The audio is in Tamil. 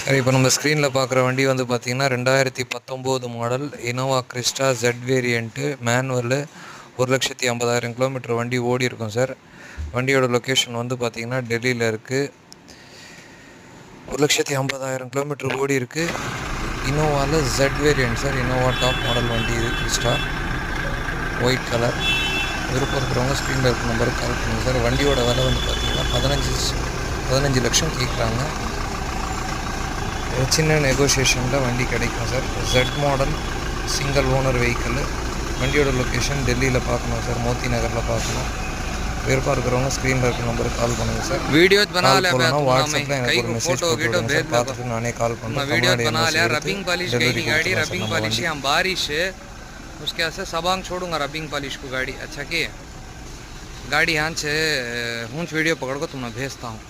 சரி, இப்போ நம்ம ஸ்க்ரீனில் பார்க்குற வண்டி வந்து பார்த்திங்கன்னா 2019 model Innova Crysta Z variant manual 1,50,000 kilometre வண்டி ஓடி இருக்கும் சார். வண்டியோட லொக்கேஷன் வந்து பார்த்திங்கன்னா டெல்லியில் இருக்குது. 1,50,000 கிலோமீட்டர் ஓடி இருக்குது. இனோவாவில் jet variant sir. Innova top model வண்டி இது கிறிஸ்டா, ஒயிட் கலர். விருப்பம் இருக்கிறவங்க ஸ்க்ரீனில் இருக்கிற நம்பருக்கு கால் பண்ணுங்கள் சார். வண்டியோட விலை வந்து பார்த்திங்கன்னா 15 லட்சம் கேட்குறாங்க. சின்ன நெகோசியேஷனில் வண்டி கிடைக்கும் sir. Jet model single owner vehicle. வண்டியோட லொக்கேஷன் டெல்லியில் பார்க்கணும் சார், மோத்தி நகரில் பார்க்கணும். விருப்பம் இருக்கிறவங்க ஸ்க்ரீனில் இருக்கிற நம்பருக்கு கால் பண்ணுங்கள் சார். वीडियो बना ले வாட்ஸ்அப்பில் எனக்கு ஒரு மெசேஜ் போட்டு விடுங்க சார். பார்த்துட்டு நானே கால் பண்ணுறேன். वीडियो बना ले रबिंग पॉलिश की गाड़ी रबिंग पॉलिश यहाँ बारिश है उसके ऐसे सबांग छोड़ूंगा रबिंग पॉलिश को गाड़ी अच्छा की गाड़ी यहाँ से हूँ वीडियो पकड़ को तुम्हें भेजता हूँ।